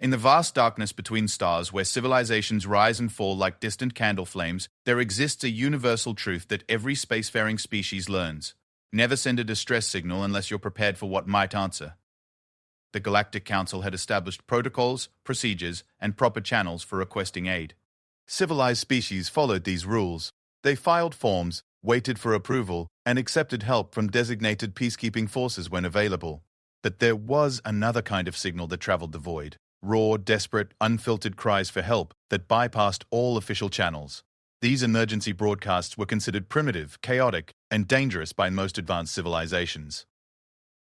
In the vast darkness between stars, where civilizations rise and fall like distant candle flames, there exists a universal truth that every spacefaring species learns. Never send a distress signal unless you're prepared for what might answer. The Galactic Council had established protocols, procedures, and proper channels for requesting aid. Civilized species followed these rules. They filed forms, waited for approval, and accepted help from designated peacekeeping forces when available. But there was another kind of signal that traveled the void. Raw, desperate, unfiltered cries for help that bypassed all official channels. These emergency broadcasts were considered primitive, chaotic, and dangerous by most advanced civilizations.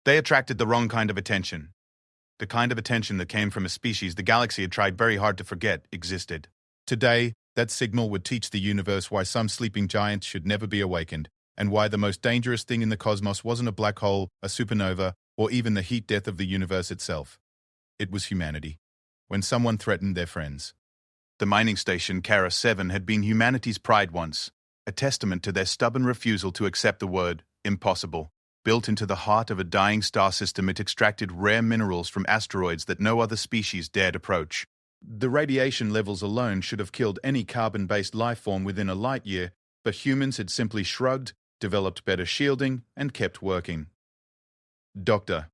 They attracted the wrong kind of attention. The kind of attention that came from a species the galaxy had tried very hard to forget existed. Today, that signal would teach the universe why some sleeping giants should never be awakened, and why the most dangerous thing in the cosmos wasn't a black hole, a supernova, or even the heat death of the universe itself. It was humanity. When someone threatened their friends. The mining station, Kara 7, had been humanity's pride once, a testament to their stubborn refusal to accept the word impossible. Built into the heart of a dying star system, it extracted rare minerals from asteroids that no other species dared approach. The radiation levels alone should have killed any carbon-based life form within a light year, but humans had simply shrugged, developed better shielding, and kept working. Dr.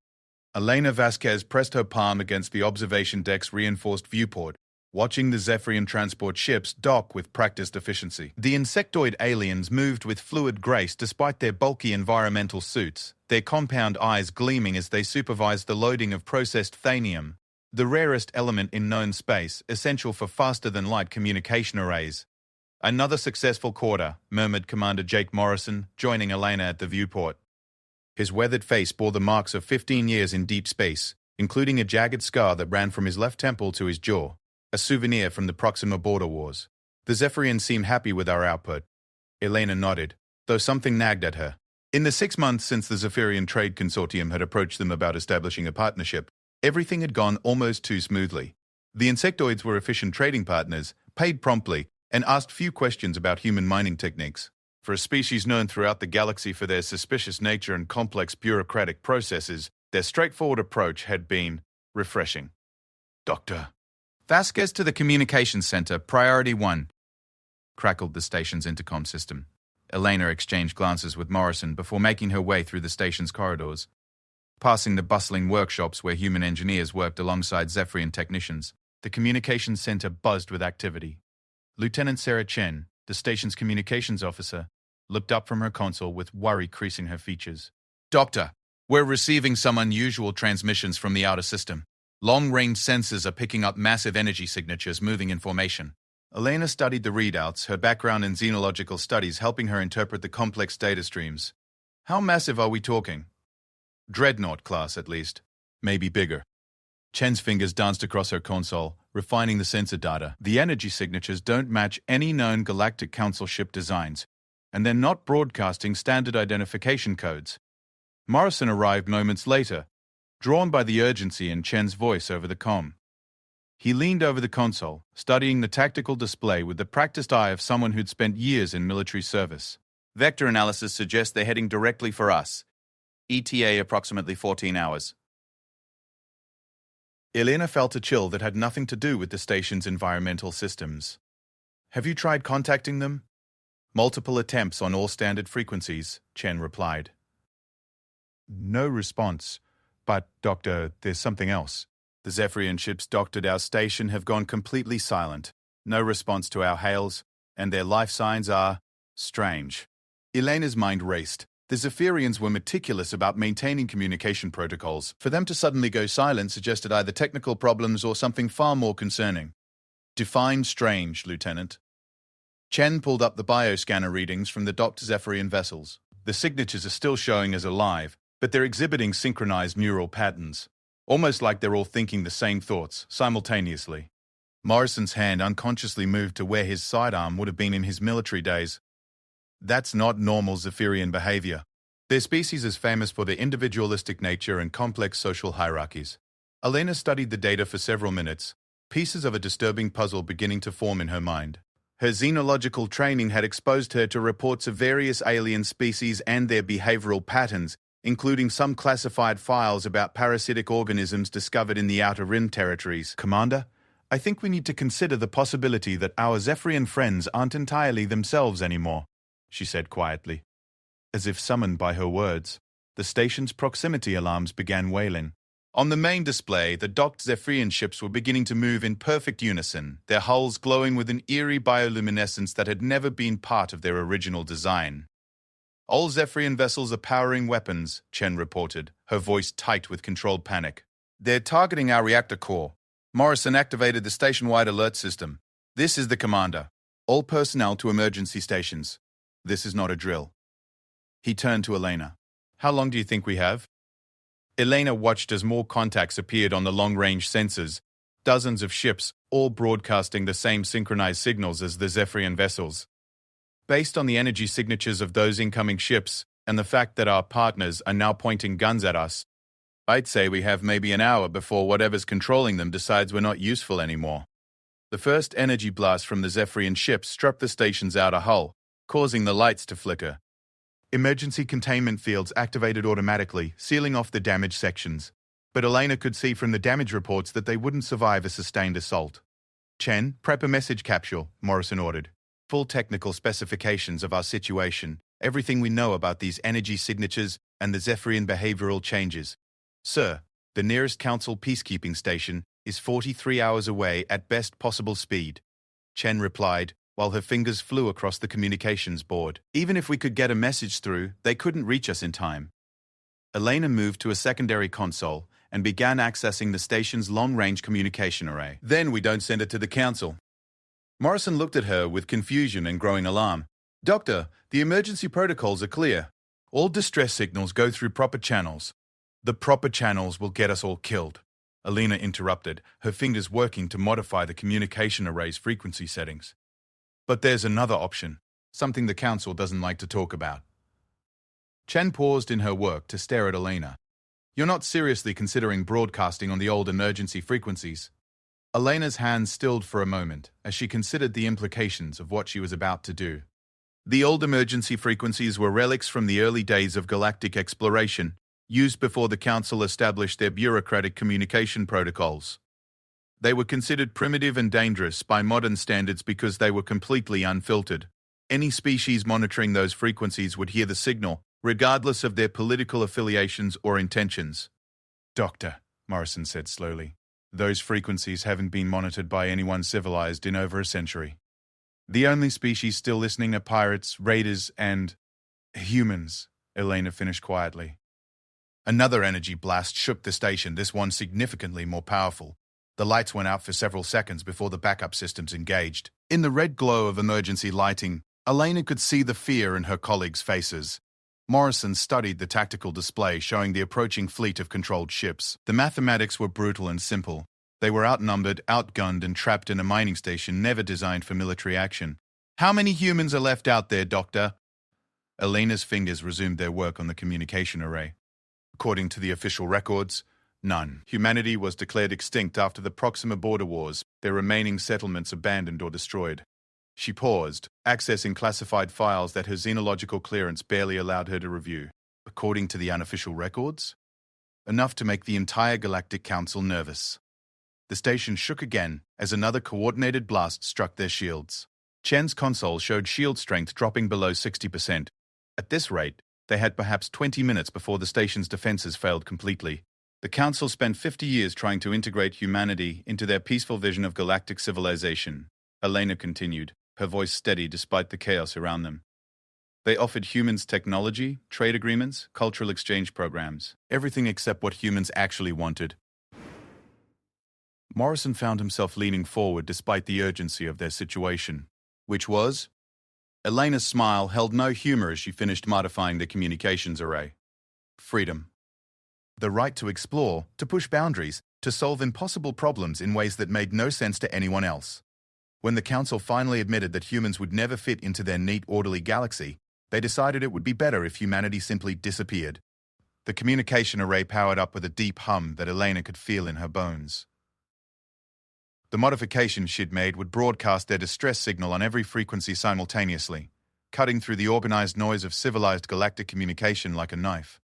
Elena Vasquez pressed her palm against the observation deck's reinforced viewport, watching the Zephyrian transport ships dock with practiced efficiency. The insectoid aliens moved with fluid grace despite their bulky environmental suits, their compound eyes gleaming as they supervised the loading of processed thanium, the rarest element in known space, essential for faster-than-light communication arrays. "Another successful quarter," murmured Commander Jake Morrison, joining Elena at the viewport. His weathered face bore the marks of 15 years in deep space, including a jagged scar that ran from his left temple to his jaw, a souvenir from the Proxima border wars. "The Zephyrians seem happy with our output." Elena nodded, though something nagged at her. In the 6 months since the Zephyrian Trade Consortium had approached them about establishing a partnership, everything had gone almost too smoothly. The insectoids were efficient trading partners, paid promptly, and asked few questions about human mining techniques. For a species known throughout the galaxy for their suspicious nature and complex bureaucratic processes, their straightforward approach had been refreshing. "Dr. Vasquez to the Communications Center, Priority 1, crackled the station's intercom system. Elena exchanged glances with Morrison before making her way through the station's corridors. Passing the bustling workshops where human engineers worked alongside Zephyrian technicians, the Communications Center buzzed with activity. Lieutenant Sarah Chen, the station's communications officer, looked up from her console with worry creasing her features. "Doctor, we're receiving some unusual transmissions from the outer system. Long-range sensors are picking up massive energy signatures moving in formation." Elena studied the readouts, her background in xenological studies helping her interpret the complex data streams. "How massive are we talking?" "Dreadnought class, at least. Maybe bigger." Chen's fingers danced across her console, refining the sensor data. "The energy signatures don't match any known Galactic Council ship designs, and they're not broadcasting standard identification codes." Morrison arrived moments later, drawn by the urgency in Chen's voice over the comm. He leaned over the console, studying the tactical display with the practiced eye of someone who'd spent years in military service. "Vector analysis suggests they're heading directly for us. ETA approximately 14 hours. Elena felt a chill that had nothing to do with the station's environmental systems. "Have you tried contacting them?" "Multiple attempts on all standard frequencies," Chen replied. "No response. But, Doctor, there's something else. The Zephyrian ships docked at our station have gone completely silent. No response to our hails, and their life signs are strange." Elena's mind raced. The Zephyrians were meticulous about maintaining communication protocols. For them to suddenly go silent suggested either technical problems or something far more concerning. "Define strange, Lieutenant." Chen pulled up the bioscanner readings from the docked Zephyrian vessels. The signatures are still showing as alive, but they're exhibiting synchronized neural patterns, almost like they're all thinking the same thoughts simultaneously. Morrison's hand unconsciously moved to where his sidearm would have been in his military days. That's not normal Zephyrian behavior. Their species is famous for their individualistic nature and complex social hierarchies. Elena studied the data for several minutes, pieces of a disturbing puzzle beginning to form in her mind. Her xenological training had exposed her to reports of various alien species and their behavioral patterns, including some classified files about parasitic organisms discovered in the Outer Rim territories. Commander, I think we need to consider the possibility that our Zephyrian friends aren't entirely themselves anymore, she said quietly. As if summoned by her words, the station's proximity alarms began wailing. On the main display, the docked Zephyrian ships were beginning to move in perfect unison, their hulls glowing with an eerie bioluminescence that had never been part of their original design. All Zephyrian vessels are powering weapons, Chen reported, her voice tight with controlled panic. They're targeting our reactor core. Morrison activated the station-wide alert system. This is the commander. All personnel to emergency stations. This is not a drill. He turned to Elena. How long do you think we have? Elena watched as more contacts appeared on the long-range sensors, dozens of ships, all broadcasting the same synchronized signals as the Zephyrian vessels. Based on the energy signatures of those incoming ships, and the fact that our partners are now pointing guns at us, I'd say we have maybe an hour before whatever's controlling them decides we're not useful anymore. The first energy blast from the Zephyrian ship struck the station's outer hull, causing the lights to flicker. Emergency containment fields activated automatically, sealing off the damaged sections. But Elena could see from the damage reports that they wouldn't survive a sustained assault. Chen, prep a message capsule, Morrison ordered. Full technical specifications of our situation, everything we know about these energy signatures and the Zephyrian behavioral changes. Sir, the nearest Council peacekeeping station is 43 hours away at best possible speed. Chen replied, while her fingers flew across the communications board. Even if we could get a message through, they couldn't reach us in time. Elena moved to a secondary console and began accessing the station's long-range communication array. Then we don't send it to the Council. Morrison looked at her with confusion and growing alarm. Doctor, the emergency protocols are clear. All distress signals go through proper channels. The proper channels will get us all killed. Elena interrupted, her fingers working to modify the communication array's frequency settings. But there's another option, something the Council doesn't like to talk about. Chen paused in her work to stare at Elena. You're not seriously considering broadcasting on the old emergency frequencies? Elena's hands stilled for a moment as she considered the implications of what she was about to do. The old emergency frequencies were relics from the early days of galactic exploration, used before the Council established their bureaucratic communication protocols. They were considered primitive and dangerous by modern standards because they were completely unfiltered. Any species monitoring those frequencies would hear the signal, regardless of their political affiliations or intentions. Doctor, Morrison said slowly, those frequencies haven't been monitored by anyone civilized in over a century. The only species still listening are pirates, raiders, and humans, Elena finished quietly. Another energy blast shook the station, this one significantly more powerful. The lights went out for several seconds before the backup systems engaged. In the red glow of emergency lighting, Elena could see the fear in her colleagues' faces. Morrison studied the tactical display showing the approaching fleet of controlled ships. The mathematics were brutal and simple. They were outnumbered, outgunned, and trapped in a mining station never designed for military action. How many humans are left out there, Doctor? Elena's fingers resumed their work on the communication array. According to the official records, none. Humanity was declared extinct after the Proxima border wars, their remaining settlements abandoned or destroyed. She paused, accessing classified files that her xenological clearance barely allowed her to review. According to the unofficial records? Enough to make the entire Galactic Council nervous. The station shook again as another coordinated blast struck their shields. Chen's console showed shield strength dropping below 60%. At this rate, they had perhaps 20 minutes before the station's defenses failed completely. The Council spent 50 years trying to integrate humanity into their peaceful vision of galactic civilization. Elena continued, her voice steady despite the chaos around them. They offered humans technology, trade agreements, cultural exchange programs, everything except what humans actually wanted. Morrison found himself leaning forward despite the urgency of their situation, which was... Elena's smile held no humor as she finished modifying the communications array. Freedom. The right to explore, to push boundaries, to solve impossible problems in ways that made no sense to anyone else. When the Council finally admitted that humans would never fit into their neat, orderly galaxy, they decided it would be better if humanity simply disappeared. The communication array powered up with a deep hum that Elena could feel in her bones. The modifications she'd made would broadcast their distress signal on every frequency simultaneously, cutting through the organized noise of civilized galactic communication like a knife.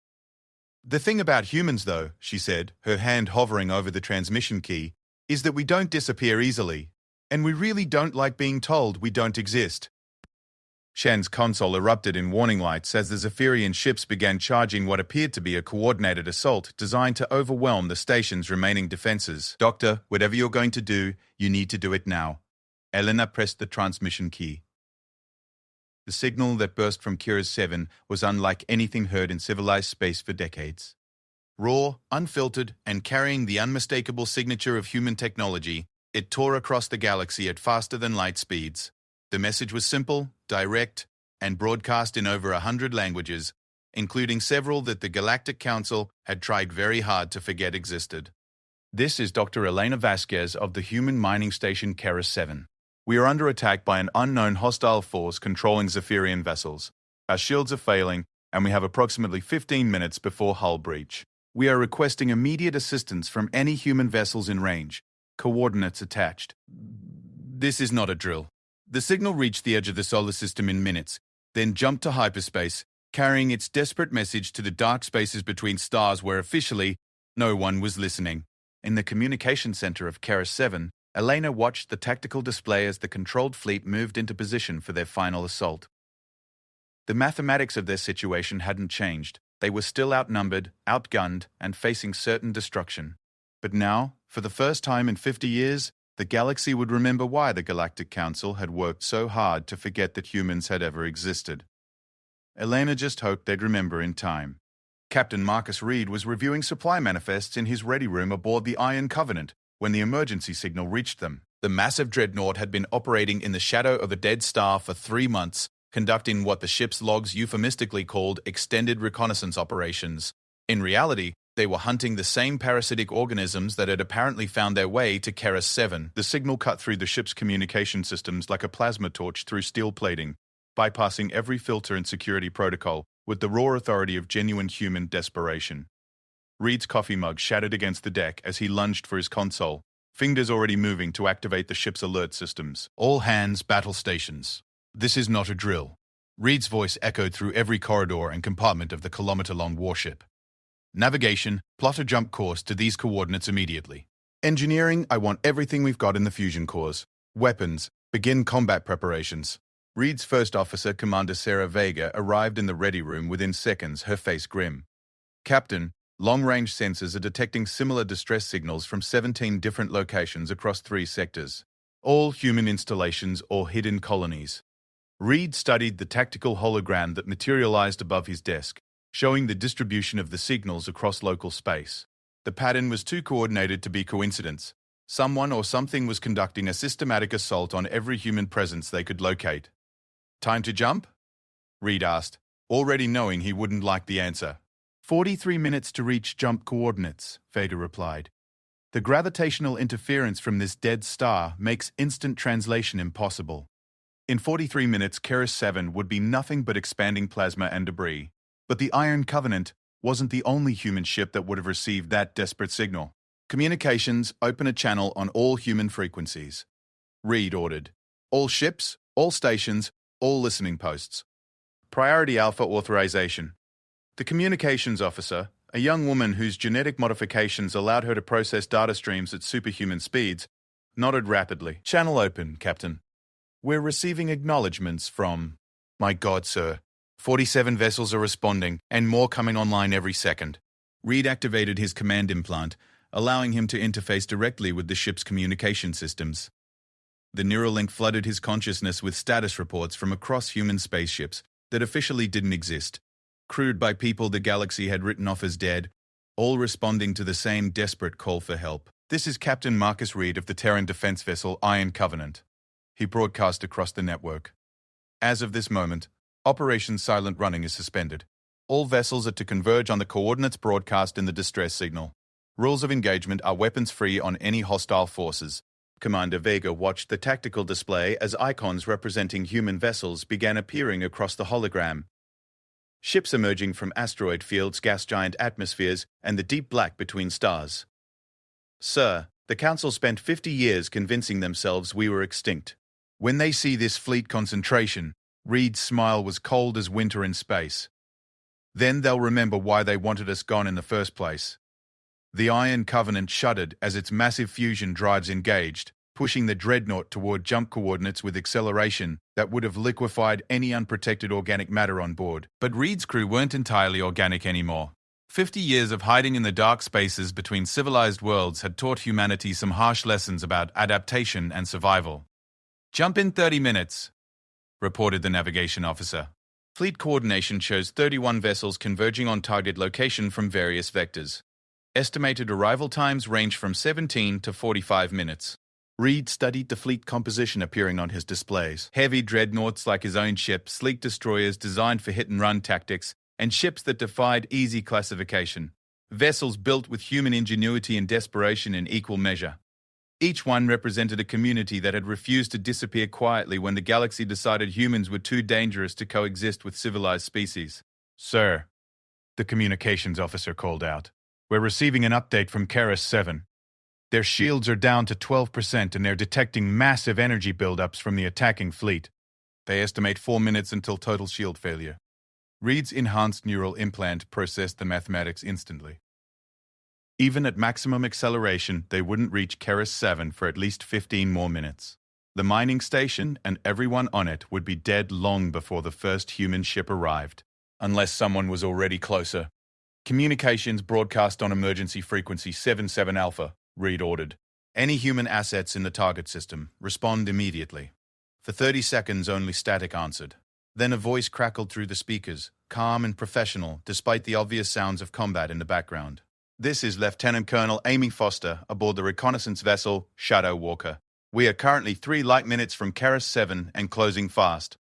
The thing about humans, though, she said, her hand hovering over the transmission key, is that we don't disappear easily. And we really don't like being told we don't exist. Shen's console erupted in warning lights as the Zephyrian ships began charging what appeared to be a coordinated assault designed to overwhelm the station's remaining defenses. Doctor, whatever you're going to do, you need to do it now. Elena pressed the transmission key. The signal that burst from Kira's 7 was unlike anything heard in civilized space for decades. Raw, unfiltered, and carrying the unmistakable signature of human technology, it tore across the galaxy at faster-than-light speeds. The message was simple, direct, and broadcast in over 100 languages, including several that the Galactic Council had tried very hard to forget existed. This is Dr. Elena Vasquez of the human mining station Keras 7. We are under attack by an unknown hostile force controlling Zephyrian vessels. Our shields are failing, and we have approximately 15 minutes before hull breach. We are requesting immediate assistance from any human vessels in range. Coordinates attached. This is not a drill. The signal reached the edge of the solar system in minutes, then jumped to hyperspace, carrying its desperate message to the dark spaces between stars where officially no one was listening. In the communication center of Keras 7, Elena watched the tactical display as the controlled fleet moved into position for their final assault. The mathematics of their situation hadn't changed. They were still outnumbered, outgunned, and facing certain destruction. But now, for the first time in 50 years, the galaxy would remember why the Galactic Council had worked so hard to forget that humans had ever existed. Elena just hoped they'd remember in time. Captain Marcus Reed was reviewing supply manifests in his ready room aboard the Iron Covenant when the emergency signal reached them. The massive dreadnought had been operating in the shadow of a dead star for 3 months, conducting what the ship's logs euphemistically called extended reconnaissance operations. In reality, they were hunting the same parasitic organisms that had apparently found their way to Keras 7. The signal cut through the ship's communication systems like a plasma torch through steel plating, bypassing every filter and security protocol with the raw authority of genuine human desperation. Reed's coffee mug shattered against the deck as he lunged for his console, fingers already moving to activate the ship's alert systems. All hands, battle stations. This is not a drill. Reed's voice echoed through every corridor and compartment of the kilometer-long warship. Navigation, plot a jump course to these coordinates immediately. Engineering, I want everything we've got in the fusion cores. Weapons, begin combat preparations. Reed's first officer, Commander Sarah Vega, arrived in the ready room within seconds, her face grim. Captain, long-range sensors are detecting similar distress signals from 17 different locations across 3 sectors. All human installations or hidden colonies. Reed studied the tactical hologram that materialized above his desk, showing the distribution of the signals across local space. The pattern was too coordinated to be coincidence. Someone or something was conducting a systematic assault on every human presence they could locate. Time to jump? Reed asked, already knowing he wouldn't like the answer. 43 minutes to reach jump coordinates, Vega replied. The gravitational interference from this dead star makes instant translation impossible. In 43 minutes, Keras 7 would be nothing but expanding plasma and debris. But the Iron Covenant wasn't the only human ship that would have received that desperate signal. Communications, open a channel on all human frequencies. Reed ordered. All ships, all stations, all listening posts. Priority Alpha authorization. The communications officer, a young woman whose genetic modifications allowed her to process data streams at superhuman speeds, nodded rapidly. Channel open, Captain. We're receiving acknowledgements from... My God, sir. 47 vessels are responding, and more coming online every second. Reed activated his command implant, allowing him to interface directly with the ship's communication systems. The Neuralink flooded his consciousness with status reports from across human spaceships that officially didn't exist, crewed by people the galaxy had written off as dead, all responding to the same desperate call for help. This is Captain Marcus Reed of the Terran defense vessel Iron Covenant. He broadcast across the network. As of this moment, Operation Silent Running is suspended. All vessels are to converge on the coordinates broadcast in the distress signal. Rules of engagement are weapons-free on any hostile forces. Commander Vega watched the tactical display as icons representing human vessels began appearing across the hologram. Ships emerging from asteroid fields, gas giant atmospheres, and the deep black between stars. Sir, the Council spent 50 years convincing themselves we were extinct. When they see this fleet concentration, Reed's smile was cold as winter in space. Then they'll remember why they wanted us gone in the first place. The Iron Covenant shuddered as its massive fusion drives engaged, pushing the dreadnought toward jump coordinates with acceleration that would have liquefied any unprotected organic matter on board. But Reed's crew weren't entirely organic anymore. 50 years of hiding in the dark spaces between civilized worlds had taught humanity some harsh lessons about adaptation and survival. "Jump in 30 minutes," reported the navigation officer. Fleet coordination shows 31 vessels converging on target location from various vectors. Estimated arrival times range from 17 to 45 minutes. Reed studied the fleet composition appearing on his displays. Heavy dreadnoughts like his own ship, sleek destroyers designed for hit-and-run tactics, and ships that defied easy classification. Vessels built with human ingenuity and desperation in equal measure. Each one represented a community that had refused to disappear quietly when the galaxy decided humans were too dangerous to coexist with civilized species. "Sir," the communications officer called out, "we're receiving an update from Keras 7. Their shields are down to 12% and they're detecting massive energy buildups from the attacking fleet. They estimate 4 minutes until total shield failure." Reed's enhanced neural implant processed the mathematics instantly. Even at maximum acceleration, they wouldn't reach Keras 7 for at least 15 more minutes. The mining station and everyone on it would be dead long before the first human ship arrived, unless someone was already closer. "Communications broadcast on emergency frequency 77 Alpha, Reed ordered. "Any human assets in the target system, respond immediately." For 30 seconds, only static answered. Then a voice crackled through the speakers, calm and professional, despite the obvious sounds of combat in the background. "This is Lieutenant Colonel Amy Foster aboard the reconnaissance vessel Shadow Walker. We are currently 3 light minutes from Keras 7 and closing fast."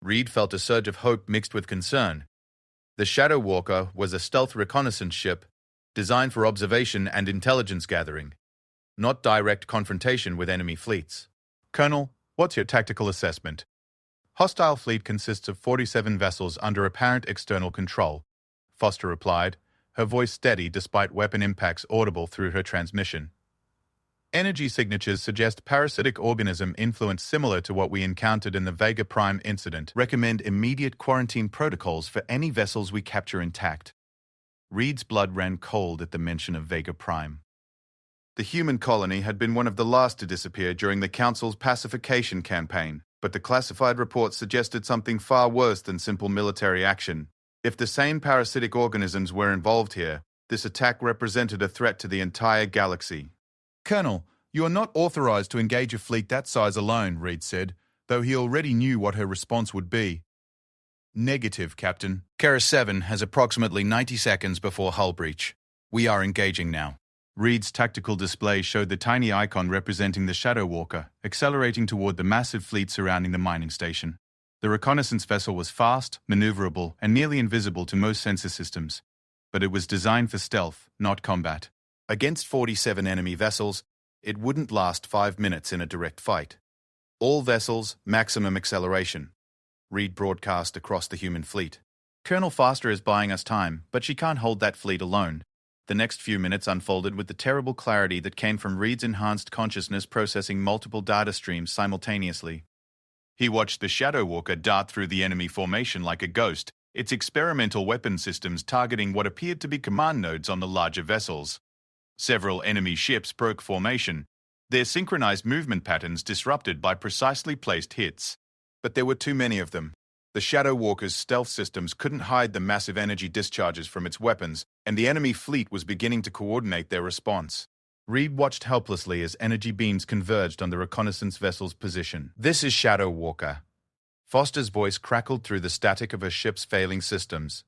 Reed felt a surge of hope mixed with concern. The Shadow Walker was a stealth reconnaissance ship designed for observation and intelligence gathering, not direct confrontation with enemy fleets. "Colonel, what's your tactical assessment?" "Hostile fleet consists of 47 vessels under apparent external control," Foster replied, her voice steady despite weapon impacts audible through her transmission. "Energy signatures suggest parasitic organism influence similar to what we encountered in the Vega Prime incident. Recommend immediate quarantine protocols for any vessels we capture intact." Reed's blood ran cold at the mention of Vega Prime. The human colony had been one of the last to disappear during the Council's pacification campaign, but the classified reports suggested something far worse than simple military action. If the same parasitic organisms were involved here, this attack represented a threat to the entire galaxy. "Colonel, you are not authorized to engage a fleet that size alone," Reed said, though he already knew what her response would be. "Negative, Captain. Keras 7 has approximately 90 seconds before hull breach. We are engaging now." Reed's tactical display showed the tiny icon representing the Shadow Walker, accelerating toward the massive fleet surrounding the mining station. The reconnaissance vessel was fast, maneuverable, and nearly invisible to most sensor systems, but it was designed for stealth, not combat. Against 47 enemy vessels, it wouldn't last 5 minutes in a direct fight. "All vessels, maximum acceleration," Reed broadcast across the human fleet. "Colonel Foster is buying us time, but she can't hold that fleet alone." The next few minutes unfolded with the terrible clarity that came from Reed's enhanced consciousness processing multiple data streams simultaneously. He watched the Shadow Walker dart through the enemy formation like a ghost, its experimental weapon systems targeting what appeared to be command nodes on the larger vessels. Several enemy ships broke formation, their synchronized movement patterns disrupted by precisely placed hits. But there were too many of them. The Shadow Walker's stealth systems couldn't hide the massive energy discharges from its weapons, and the enemy fleet was beginning to coordinate their response. Reed watched helplessly as energy beams converged on the reconnaissance vessel's position. "This is Shadow Walker." Foster's voice crackled through the static of her ship's failing systems.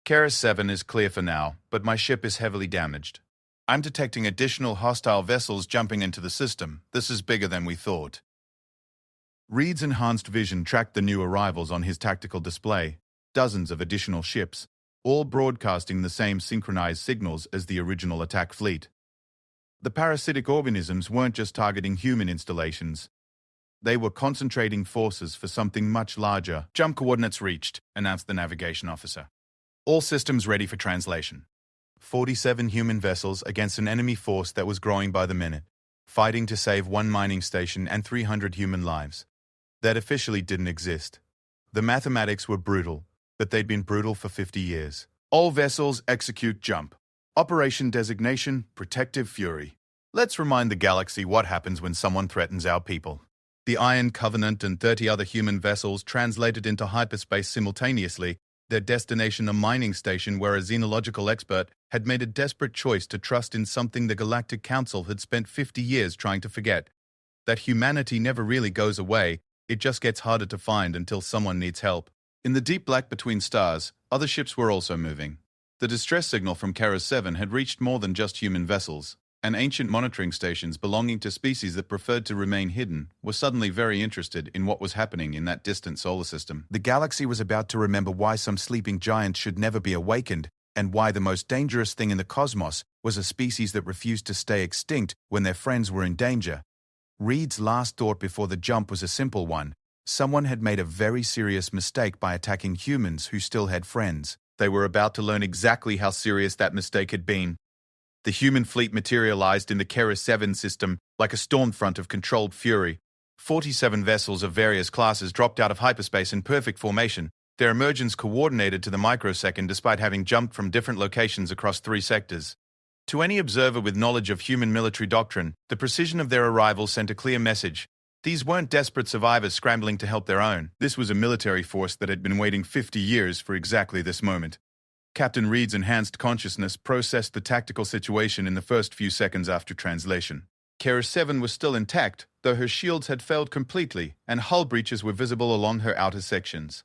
"Keras 7 is clear for now, but my ship is heavily damaged. I'm detecting additional hostile vessels jumping into the system. This is bigger than we thought." Reed's enhanced vision tracked the new arrivals on his tactical display, dozens of additional ships, all broadcasting the same synchronized signals as the original attack fleet. The parasitic organisms weren't just targeting human installations. They were concentrating forces for something much larger. "Jump coordinates reached," announced the navigation officer. "All systems ready for translation." 47 human vessels against an enemy force that was growing by the minute, fighting to save 1 mining station and 300 human lives. That officially didn't exist. The mathematics were brutal. that they'd been brutal for 50 years. All vessels execute jump. Operation designation, Protective Fury. Let's remind the galaxy what happens when someone threatens our people. The Iron Covenant and 30 other human vessels translated into hyperspace simultaneously, their destination a mining station where a xenological expert had made a desperate choice to trust in something the Galactic Council had spent 50 years trying to forget. That humanity never really goes away, it just gets harder to find until someone needs help. In the deep black between stars, other ships were also moving. The distress signal from Keras 7 had reached more than just human vessels, and ancient monitoring stations belonging to species that preferred to remain hidden were suddenly very interested in what was happening in that distant solar system. The galaxy was about to remember why some sleeping giants should never be awakened, and why the most dangerous thing in the cosmos was a species that refused to stay extinct when their friends were in danger. Reed's last thought before the jump was a simple one. Someone had made a very serious mistake by attacking humans who still had friends. They were about to learn exactly how serious that mistake had been. The human fleet materialized in the Keras 7 system like a storm front of controlled fury. 47 vessels of various classes dropped out of hyperspace in perfect formation, their emergence coordinated to the microsecond despite having jumped from different locations across 3 sectors. To any observer with knowledge of human military doctrine, the precision of their arrival sent a clear message. These weren't desperate survivors scrambling to help their own. This was a military force that had been waiting 50 years for exactly this moment. Captain Reed's enhanced consciousness processed the tactical situation in the first few seconds after translation. Keras 7 was still intact, though her shields had failed completely, and hull breaches were visible along her outer sections.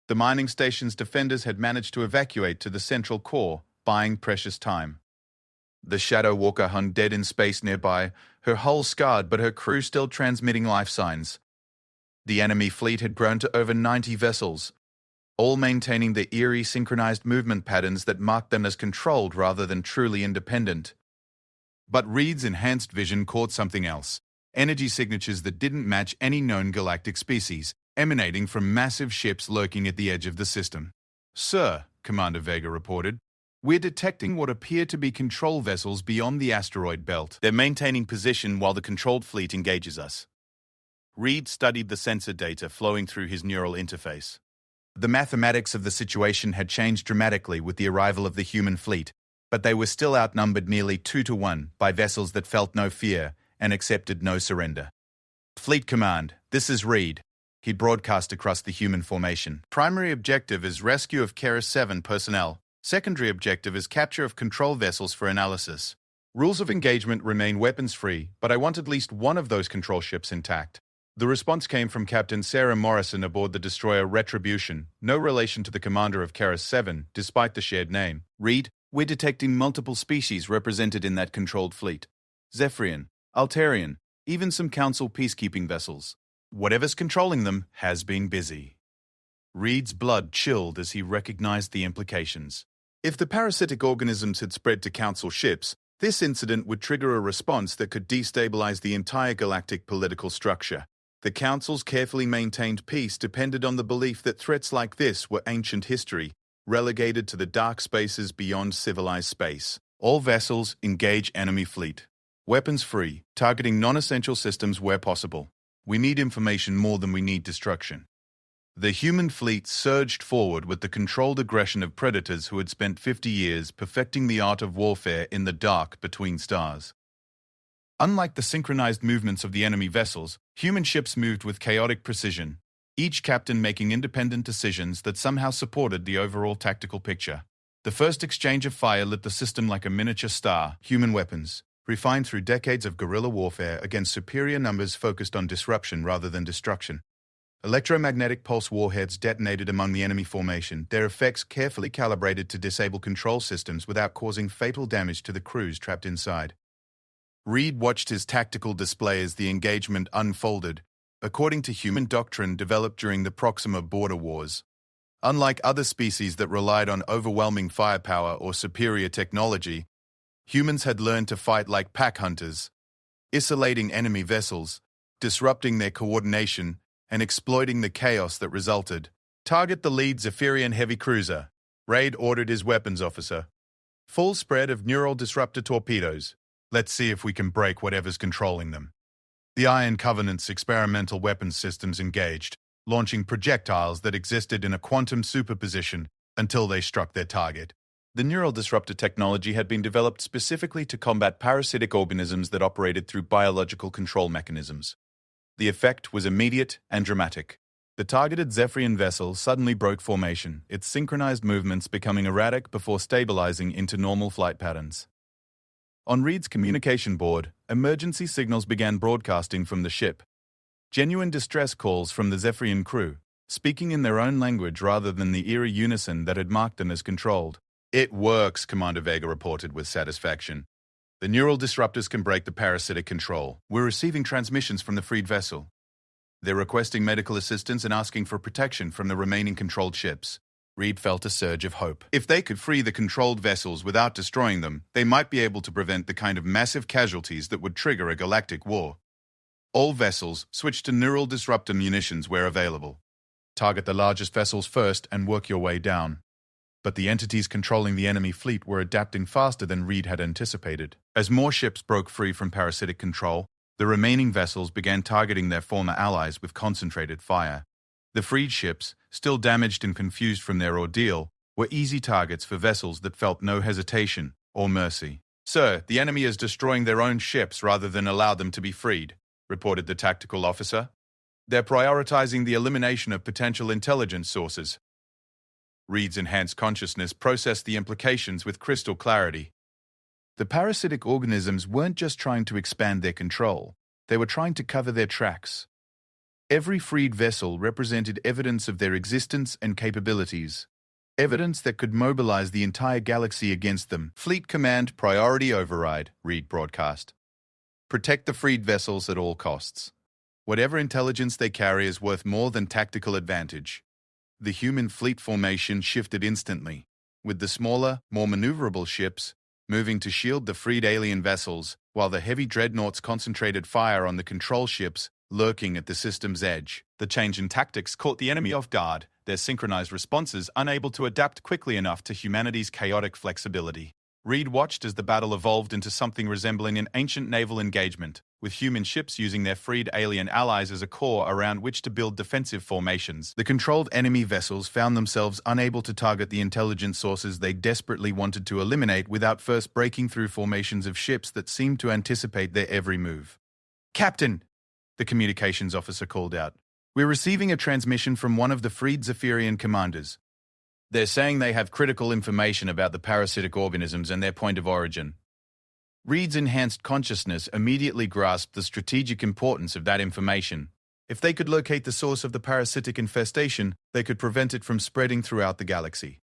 The mining station's defenders had managed to evacuate to the central core, buying precious time. The Shadow Walker hung dead in space nearby, her hull scarred but her crew still transmitting life signs. The enemy fleet had grown to over 90 vessels, all maintaining the eerie synchronized movement patterns that marked them as controlled rather than truly independent. But Reed's enhanced vision caught something else. Energy signatures that didn't match any known galactic species, emanating from massive ships lurking at the edge of the system. "Sir," Commander Vega reported, "we're detecting what appear to be control vessels beyond the asteroid belt. They're maintaining position while the controlled fleet engages us." Reed studied the sensor data flowing through his neural interface. The mathematics of the situation had changed dramatically with the arrival of the human fleet, but they were still outnumbered nearly 2-to-1 by vessels that felt no fear and accepted no surrender. "Fleet Command, this is Reed," he broadcast across the human formation. "Primary objective is rescue of Keras 7 personnel. Secondary objective is capture of control vessels for analysis. Rules of engagement remain weapons-free, but I want at least one of those control ships intact." The response came from Captain Sarah Morrison aboard the destroyer Retribution, no relation to the commander of Keras 7, despite the shared name. "Reed, we're detecting multiple species represented in that controlled fleet. Zephyrian, Altarian, even some Council peacekeeping vessels. Whatever's controlling them has been busy." Reed's blood chilled as he recognized the implications. If the parasitic organisms had spread to Council ships, this incident would trigger a response that could destabilize the entire galactic political structure. The Council's carefully maintained peace depended on the belief that threats like this were ancient history, relegated to the dark spaces beyond civilized space. "All vessels engage enemy fleet. Weapons free, targeting non-essential systems where possible. We need information more than we need destruction." The human fleet surged forward with the controlled aggression of predators who had spent 50 years perfecting the art of warfare in the dark between stars. Unlike the synchronized movements of the enemy vessels, human ships moved with chaotic precision, each captain making independent decisions that somehow supported the overall tactical picture. The first exchange of fire lit the system like a miniature star. Human weapons, refined through decades of guerrilla warfare against superior numbers focused on disruption rather than destruction. Electromagnetic pulse warheads detonated among the enemy formation, their effects carefully calibrated to disable control systems without causing fatal damage to the crews trapped inside. Reed watched his tactical display as the engagement unfolded, according to human doctrine developed during the Proxima border wars. Unlike other species that relied on overwhelming firepower or superior technology, humans had learned to fight like pack hunters, isolating enemy vessels, disrupting their coordination, and exploiting the chaos that resulted. "Target the lead Zephyrian heavy cruiser," Reed ordered his weapons officer. "Full spread of neural disruptor torpedoes. Let's see if we can break whatever's controlling them." The Iron Covenant's experimental weapons systems engaged, launching projectiles that existed in a quantum superposition until they struck their target. The neural disruptor technology had been developed specifically to combat parasitic organisms that operated through biological control mechanisms. The effect was immediate and dramatic. The targeted Zephyrian vessel suddenly broke formation, its synchronized movements becoming erratic before stabilizing into normal flight patterns. On Reed's communication board, emergency signals began broadcasting from the ship. Genuine distress calls from the Zephyrian crew, speaking in their own language rather than the eerie unison that had marked them as controlled. "It works," Commander Vega reported with satisfaction. "The neural disruptors can break the parasitic control. We're receiving transmissions from the freed vessel. They're requesting medical assistance and asking for protection from the remaining controlled ships." Reed felt a surge of hope. If they could free the controlled vessels without destroying them, they might be able to prevent the kind of massive casualties that would trigger a galactic war. All vessels switch to neural disruptor munitions where available. Target the largest vessels first and work your way down. But the entities controlling the enemy fleet were adapting faster than Reed had anticipated. As more ships broke free from parasitic control, the remaining vessels began targeting their former allies with concentrated fire. The freed ships, still damaged and confused from their ordeal, were easy targets for vessels that felt no hesitation or mercy. "Sir, the enemy is destroying their own ships rather than allow them to be freed," reported the tactical officer. "They're prioritizing the elimination of potential intelligence sources." Reed's enhanced consciousness processed the implications with crystal clarity. The parasitic organisms weren't just trying to expand their control, they were trying to cover their tracks. Every freed vessel represented evidence of their existence and capabilities, evidence that could mobilize the entire galaxy against them. "Fleet Command Priority Override," Reed broadcast. "Protect the freed vessels at all costs. Whatever intelligence they carry is worth more than tactical advantage." The human fleet formation shifted instantly, with the smaller, more maneuverable ships moving to shield the freed alien vessels, while the heavy dreadnoughts concentrated fire on the control ships lurking at the system's edge. The change in tactics caught the enemy off guard, their synchronized responses unable to adapt quickly enough to humanity's chaotic flexibility. Reed watched as the battle evolved into something resembling an ancient naval engagement, with human ships using their freed alien allies as a core around which to build defensive formations. The controlled enemy vessels found themselves unable to target the intelligence sources they desperately wanted to eliminate without first breaking through formations of ships that seemed to anticipate their every move. "Captain," the communications officer called out, "we're receiving a transmission from one of the freed Zephyrian commanders. They're saying they have critical information about the parasitic organisms and their point of origin." Reed's enhanced consciousness immediately grasped the strategic importance of that information. If they could locate the source of the parasitic infestation, they could prevent it from spreading throughout the galaxy.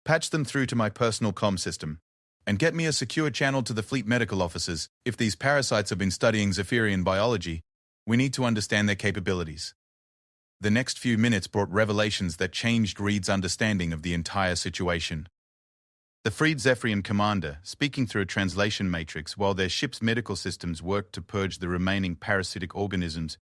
"Patch them through to my personal comm system, and get me a secure channel to the fleet medical officers. If these parasites have been studying Zephyrian biology, we need to understand their capabilities." The next few minutes brought revelations that changed Reed's understanding of the entire situation. The freed Zephyrian commander, speaking through a translation matrix while their ship's medical systems worked to purge the remaining parasitic organisms,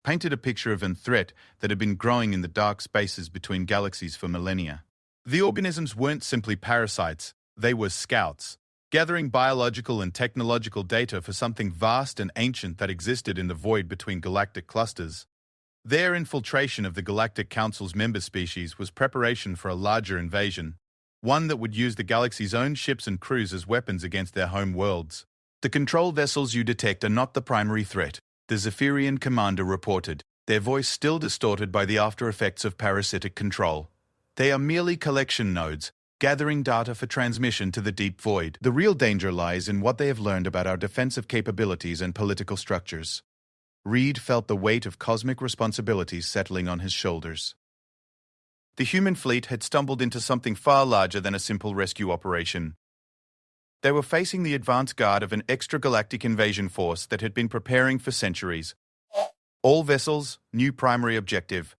painted a picture of a threat that had been growing in the dark spaces between galaxies for millennia. The organisms weren't simply parasites, they were scouts, gathering biological and technological data for something vast and ancient that existed in the void between galactic clusters. Their infiltration of the Galactic Council's member species was preparation for a larger invasion, one that would use the galaxy's own ships and crews as weapons against their home worlds. "The control vessels you detect are not the primary threat," the Zephyrian commander reported, their voice still distorted by the after effects of parasitic control. "They are merely collection nodes, gathering data for transmission to the deep void. The real danger lies in what they have learned about our defensive capabilities and political structures." Reed felt the weight of cosmic responsibilities settling on his shoulders. The human fleet had stumbled into something far larger than a simple rescue operation. They were facing the advance guard of an extragalactic invasion force that had been preparing for centuries. "All vessels, new primary objective."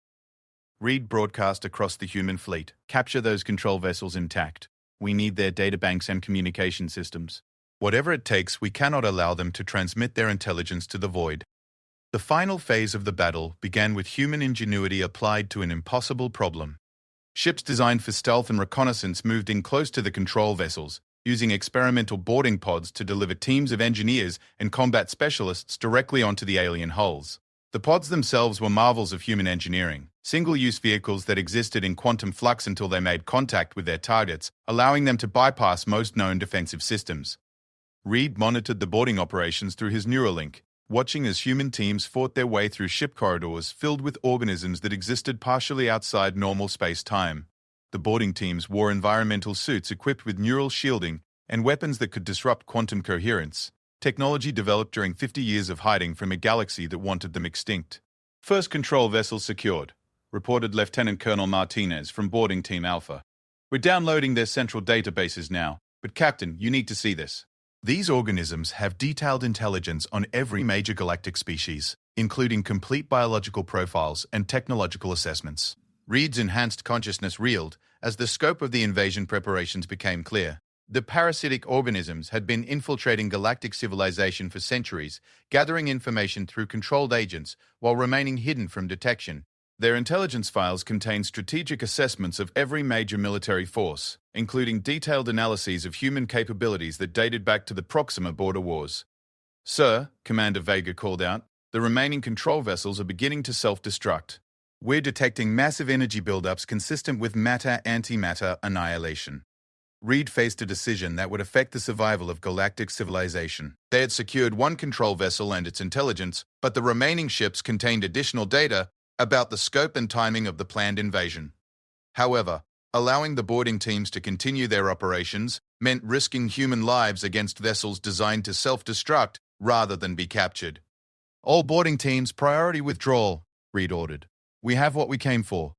Reed broadcast across the human fleet. "Capture those control vessels intact. We need their databanks and communication systems. Whatever it takes, we cannot allow them to transmit their intelligence to the void." The final phase of the battle began with human ingenuity applied to an impossible problem. Ships designed for stealth and reconnaissance moved in close to the control vessels, using experimental boarding pods to deliver teams of engineers and combat specialists directly onto the alien hulls. The pods themselves were marvels of human engineering, Single-use vehicles that existed in quantum flux until they made contact with their targets, allowing them to bypass most known defensive systems. Reed monitored the boarding operations through his Neuralink, watching as human teams fought their way through ship corridors filled with organisms that existed partially outside normal space-time. The boarding teams wore environmental suits equipped with neural shielding and weapons that could disrupt quantum coherence, technology developed during 50 years of hiding from a galaxy that wanted them extinct. First control vessel secured, reported Lieutenant Colonel Martinez from Boarding Team Alpha. We're downloading their central databases now, but Captain, you need to see this. These organisms have detailed intelligence on every major galactic species, including complete biological profiles and technological assessments. Reed's enhanced consciousness reeled as the scope of the invasion preparations became clear. The parasitic organisms had been infiltrating galactic civilization for centuries, gathering information through controlled agents while remaining hidden from detection. Their intelligence files contained strategic assessments of every major military force, including detailed analyses of human capabilities that dated back to the Proxima border wars. "Sir," Commander Vega called out, "the remaining control vessels are beginning to self-destruct. We're detecting massive energy buildups consistent with matter-antimatter annihilation." Reed faced a decision that would affect the survival of galactic civilization. They had secured one control vessel and its intelligence, but the remaining ships contained additional data about the scope and timing of the planned invasion. However, allowing the boarding teams to continue their operations meant risking human lives against vessels designed to self-destruct rather than be captured. "All boarding teams, priority withdrawal," Reed ordered. "We have what we came for."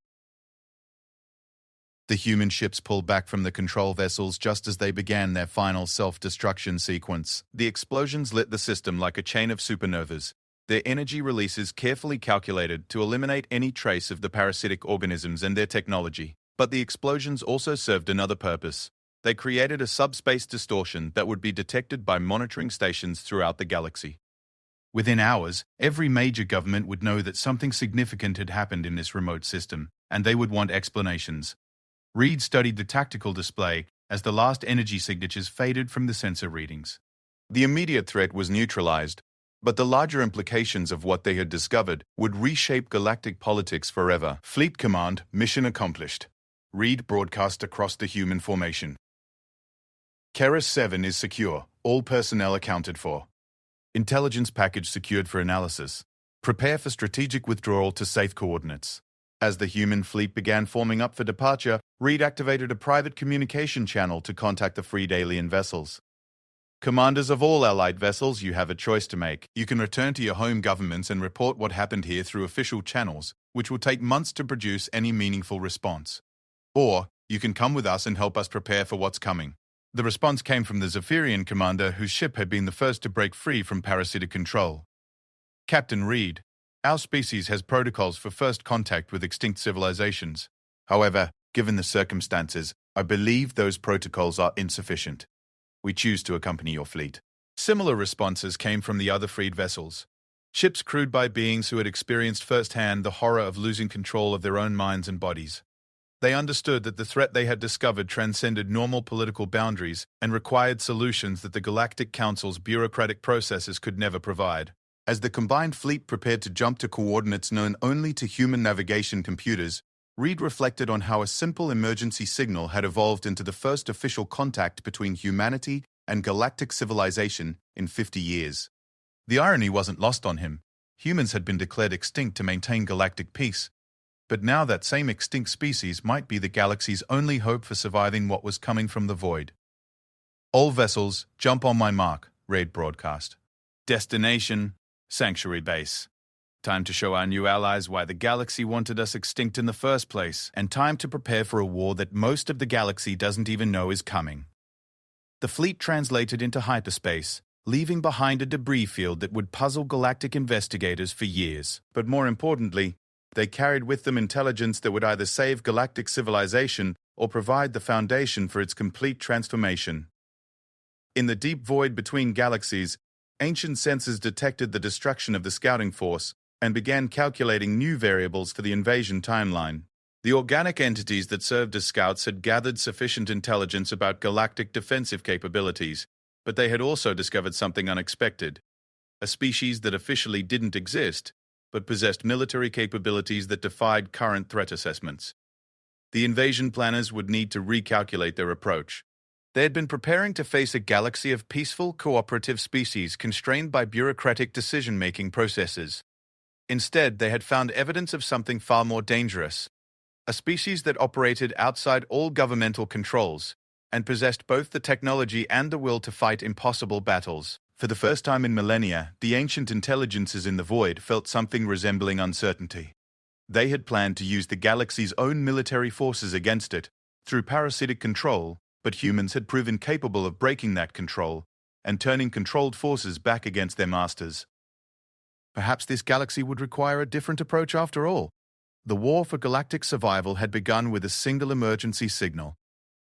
The human ships pulled back from the control vessels just as they began their final self-destruction sequence. The explosions lit the system like a chain of supernovas, their energy releases carefully calculated to eliminate any trace of the parasitic organisms and their technology. But the explosions also served another purpose. They created a subspace distortion that would be detected by monitoring stations throughout the galaxy. Within hours, every major government would know that something significant had happened in this remote system, and they would want explanations. Reed studied the tactical display as the last energy signatures faded from the sensor readings. The immediate threat was neutralized, but the larger implications of what they had discovered would reshape galactic politics forever. "Fleet Command, mission accomplished." Reed broadcast across the human formation. "Keras 7 is secure, all personnel accounted for. Intelligence package secured for analysis. Prepare for strategic withdrawal to safe coordinates." As the human fleet began forming up for departure, Reed activated a private communication channel to contact the freed alien vessels. "Commanders of all allied vessels, you have a choice to make. You can return to your home governments and report what happened here through official channels, which will take months to produce any meaningful response. Or, you can come with us and help us prepare for what's coming." The response came from the Zephyrian commander whose ship had been the first to break free from parasitic control. "Captain Reed, our species has protocols for first contact with extinct civilizations. However, given the circumstances, I believe those protocols are insufficient. We choose to accompany your fleet." Similar responses came from the other freed vessels. Ships crewed by beings who had experienced firsthand the horror of losing control of their own minds and bodies. They understood that the threat they had discovered transcended normal political boundaries and required solutions that the Galactic Council's bureaucratic processes could never provide. As the combined fleet prepared to jump to coordinates known only to human navigation computers, Reed reflected on how a simple emergency signal had evolved into the first official contact between humanity and galactic civilization in 50 years. The irony wasn't lost on him. Humans had been declared extinct to maintain galactic peace. But now that same extinct species might be the galaxy's only hope for surviving what was coming from the void. "All vessels, jump on my mark," Reed broadcast. "Destination, Sanctuary Base. Time to show our new allies why the galaxy wanted us extinct in the first place, and time to prepare for a war that most of the galaxy doesn't even know is coming." The fleet translated into hyperspace, leaving behind a debris field that would puzzle galactic investigators for years. But more importantly, they carried with them intelligence that would either save galactic civilization or provide the foundation for its complete transformation. In the deep void between galaxies, ancient sensors detected the destruction of the scouting force and began calculating new variables for the invasion timeline. The organic entities that served as scouts had gathered sufficient intelligence about galactic defensive capabilities, but they had also discovered something unexpected. A species that officially didn't exist, but possessed military capabilities that defied current threat assessments. The invasion planners would need to recalculate their approach. They had been preparing to face a galaxy of peaceful, cooperative species constrained by bureaucratic decision-making processes. Instead, they had found evidence of something far more dangerous, a species that operated outside all governmental controls and possessed both the technology and the will to fight impossible battles. For the first time in millennia, the ancient intelligences in the void felt something resembling uncertainty. They had planned to use the galaxy's own military forces against it, through parasitic control, but humans had proven capable of breaking that control and turning controlled forces back against their masters. Perhaps this galaxy would require a different approach after all. The war for galactic survival had begun with a single emergency signal,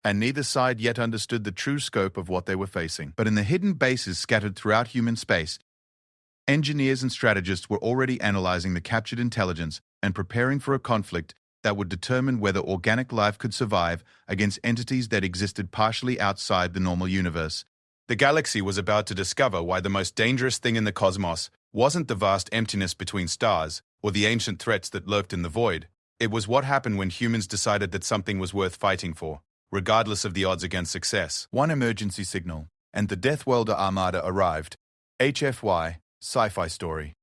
and neither side yet understood the true scope of what they were facing. But in the hidden bases scattered throughout human space, engineers and strategists were already analyzing the captured intelligence and preparing for a conflict that would determine whether organic life could survive against entities that existed partially outside the normal universe. The galaxy was about to discover why the most dangerous thing in the cosmos wasn't the vast emptiness between stars or the ancient threats that lurked in the void. It was what happened when humans decided that something was worth fighting for, regardless of the odds against success. One emergency signal, and the Deathworlder Armada arrived. HFY, sci-fi story.